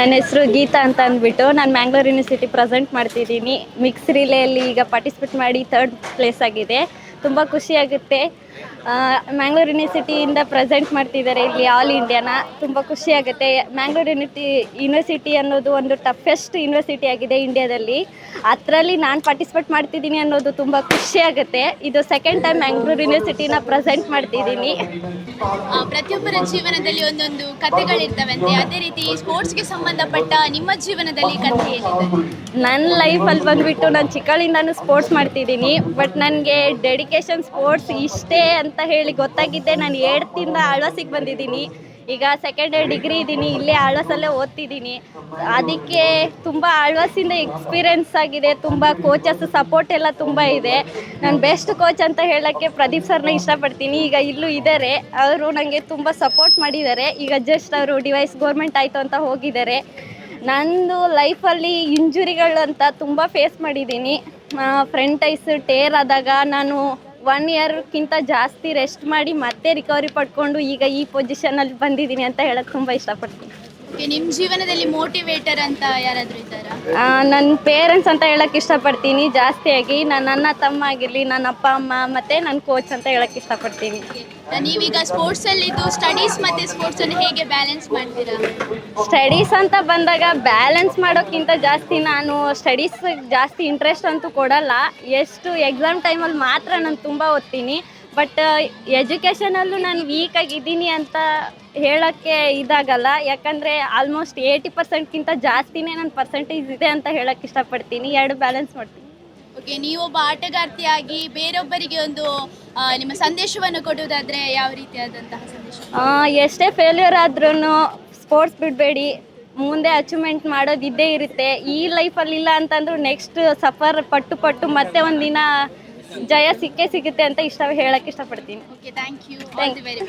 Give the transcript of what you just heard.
ನನ್ನ ಹೆಸರು ಗೀತಾ ಅಂತ ಅಂದ್ಬಿಟ್ಟು ನಾನು ಮ್ಯಾಂಗ್ಳೂರ್ ಯೂನಿವರ್ಸಿಟಿ ಪ್ರೆಸೆಂಟ್ ಮಾಡ್ತಿದ್ದೀನಿ. ಮಿಕ್ಸ್ ರಿಲೇಯಲ್ಲಿ ಈಗ ಪಾರ್ಟಿಸಿಪೇಟ್ ಮಾಡಿ 3rd ಪ್ಲೇಸ್ ಆಗಿದೆ. ತುಂಬ ಖುಷಿಯಾಗುತ್ತೆ. ಮ್ಯಾಂಗ್ಳೂರ್ ಯೂನಿವರ್ಸಿಟಿಯಿಂದ ಪ್ರೆಸೆಂಟ್ ಮಾಡ್ತಿದ್ದಾರೆ ಇಲ್ಲಿ ಆಲ್ ಇಂಡಿಯಾನ. ತುಂಬ ಖುಷಿಯಾಗುತ್ತೆ. ಮ್ಯಾಂಗ್ಳೂರ್ ಯೂನಿವರ್ಸಿಟಿ ಅನ್ನೋದು ಒಂದು ಟಫೆಸ್ಟ್ ಯೂನಿವರ್ಸಿಟಿ ಆಗಿದೆ ಇಂಡಿಯಾದಲ್ಲಿ. ಅದರಲ್ಲಿ ನಾನು ಪಾರ್ಟಿಸಿಪೇಟ್ ಮಾಡ್ತಿದ್ದೀನಿ ಅನ್ನೋದು ತುಂಬ ಖುಷಿಯಾಗುತ್ತೆ. ಇದು ಸೆಕೆಂಡ್ ಟೈಮ್ ಮ್ಯಾಂಗ್ಳೂರ್ ಯೂನಿವರ್ಸಿಟಿನ ಪ್ರೆಸೆಂಟ್ ಮಾಡ್ತಿದ್ದೀನಿ. ಪ್ರತಿಯೊಬ್ಬರ ಜೀವನದಲ್ಲಿ ಒಂದೊಂದು ಕಥೆಗಳಿರ್ತವಂತೆ, ಅದೇ ರೀತಿ ಸ್ಪೋರ್ಟ್ಸ್ಗೆ ಸಂಬಂಧಪಟ್ಟ ನಿಮ್ಮ ಜೀವನದಲ್ಲಿ ಕಥೆ ಏನಿದೆ? ನನ್ನ ಲೈಫಲ್ಲಿ ಬಂದುಬಿಟ್ಟು ನಾನು ಚಿಕ್ಕಳಿಂದನೂ ಸ್ಪೋರ್ಟ್ಸ್ ಮಾಡ್ತಿದ್ದೀನಿ. ಬಟ್ ನನಗೆ ಡೆಡಿಕೇಶನ್ ಸ್ಪೋರ್ಟ್ಸ್ ಇಷ್ಟೇ ಅಂತ ಹೇಳಿ ಗೊತ್ತಾಗಿದ್ದೆ ನಾನು 8th ಆಳ್ವಾಸಿಗೆ ಬಂದಿದ್ದೀನಿ. ಈಗ ಸೆಕೆಂಡ್ ಇಯರ್ ಡಿಗ್ರಿ ಇದ್ದೀನಿ, ಇಲ್ಲೇ ಆಳ್ವಾಸಲ್ಲೇ ಓದ್ತಿದ್ದೀನಿ. ಅದಕ್ಕೆ ತುಂಬ ಆಳ್ವಾಸಿಂದ ಎಕ್ಸ್ಪೀರಿಯೆನ್ಸ್ ಆಗಿದೆ. ತುಂಬ ಕೋಚಸ್ ಸಪೋರ್ಟ್ ಎಲ್ಲ ತುಂಬ ಇದೆ. ನಾನು ಬೆಸ್ಟ್ ಕೋಚ್ ಅಂತ ಹೇಳೋಕ್ಕೆ ಪ್ರದೀಪ್ ಸರ್ನ ಇಷ್ಟಪಡ್ತೀನಿ. ಈಗ ಇಲ್ಲೂ ಇದ್ದಾರೆ, ಅವರು ನನಗೆ ತುಂಬ ಸಪೋರ್ಟ್ ಮಾಡಿದ್ದಾರೆ. ಈಗ ಜಸ್ಟ್ ಅವರು ಡಿವೈಸ್ ಗೌರ್ಮೆಂಟ್ ಆಯಿತು ಅಂತ ಹೋಗಿದ್ದಾರೆ. ನಂದು ಲೈಫಲ್ಲಿ ಇಂಜುರಿಗಳು ಅಂತ ತುಂಬ ಫೇಸ್ ಮಾಡಿದ್ದೀನಿ. ಫ್ರಂಟ್ ಐಸ್ ಟೇರ್ ಆದಾಗ ನಾನು 1 ಇಯರ್ಕ್ಕಿಂತ ಜಾಸ್ತಿ ರೆಸ್ಟ್ ಮಾಡಿ ಮತ್ತೆ ರಿಕವರಿ ಪಡ್ಕೊಂಡು ಈಗ ಈ ಪೊಸಿಷನಲ್ಲಿ ಬಂದಿದ್ದೀನಿ ಅಂತ ಹೇಳಕ್ಕೆ ತುಂಬ ಇಷ್ಟಪಡ್ತೀನಿ. ನಿಮ್ಮ ಜೀವನದಲ್ಲಿ ಮೋಟಿವೇಟರ್ ಅಂತ ಯಾರಾದರೂ ಇದ್ದಾರಾ? ನನ್ನ ಪೇರೆಂಟ್ಸ್ ಅಂತ ಹೇಳಕ್ಕೆ ಇಷ್ಟಪಡ್ತೀನಿ ಜಾಸ್ತಿಯಾಗಿ. ನನ್ನ ಅಣ್ಣ ತಮ್ಮ ಆಗಿರಲಿ, ನನ್ನ ಅಪ್ಪ ಅಮ್ಮ ಮತ್ತು ನನ್ನ ಕೋಚ್ ಅಂತ ಹೇಳಕ್ಕೆ ಇಷ್ಟಪಡ್ತೀನಿ. ನೀವೀಗ ಸ್ಪೋರ್ಟ್ಸಲ್ಲಿದ್ದು ಸ್ಟಡೀಸ್ ಮತ್ತು ಸ್ಪೋರ್ಟ್ಸನ್ನು ಹೇಗೆ ಬ್ಯಾಲೆನ್ಸ್ ಮಾಡ್ತೀರಾ? ಸ್ಟಡೀಸ್ ಅಂತ ಬಂದಾಗ ಬ್ಯಾಲೆನ್ಸ್ ಮಾಡೋಕ್ಕಿಂತ ಜಾಸ್ತಿ ನಾನು ಸ್ಟಡೀಸ್ ಜಾಸ್ತಿ ಇಂಟ್ರೆಸ್ಟ್ ಅಂತೂ ಕೊಡಲ್ಲ. ಎಷ್ಟು ಎಕ್ಸಾಮ್ ಟೈಮಲ್ಲಿ ಮಾತ್ರ ನಾನು ತುಂಬ ಓದ್ತೀನಿ. ಬಟ್ ಎಜುಕೇಷನಲ್ಲೂ ನಾನು ವೀಕಾಗಿದ್ದೀನಿ ಅಂತ ಹೇಳೋಕ್ಕೆ ಇದಾಗಲ್ಲ. ಯಾಕಂದರೆ ಆಲ್ಮೋಸ್ಟ್ 80%ಕ್ಕಿಂತ ಜಾಸ್ತಿನೇ ನನ್ನ ಪರ್ಸೆಂಟೇಜ್ ಇದೆ ಅಂತ ಹೇಳೋಕ್ಕೆ ಇಷ್ಟಪಡ್ತೀನಿ. 2 ಬ್ಯಾಲೆನ್ಸ್ ಮಾಡ್ತೀನಿ. ಓಕೆ, ನೀವೊಬ್ಬ ಆಟಗಾರ್ತಿಯಾಗಿ ಬೇರೊಬ್ಬರಿಗೆ ಒಂದು ನಿಮ್ಮ ಸಂದೇಶವನ್ನು ಕೊಡುವುದಾದರೆ ಯಾವ ರೀತಿಯಾದಂತಹ ಸಂದೇಶ? ಎಷ್ಟೇ ಫೇಲ್ಯೂರ್ ಆದ್ರೂ ಸ್ಪೋರ್ಟ್ಸ್ ಬಿಡಬೇಡಿ, ಮುಂದೆ ಅಚೀವ್ಮೆಂಟ್ ಮಾಡೋದು ಇದ್ದೇ ಇರುತ್ತೆ. ಈ ಲೈಫಲ್ಲಿ ಇಲ್ಲ ಅಂತಂದ್ರೂ ನೆಕ್ಸ್ಟ್ ಸಫರ್ ಪಟ್ಟು ಮತ್ತೆ ಒಂದಿನ ಜಯ ಸಿಕ್ಕೇ ಸಿಗುತ್ತೆ ಅಂತ ಹೇಳಕ್ಕೆ ಇಷ್ಟಪಡ್ತೀನಿ. Okay, thank you.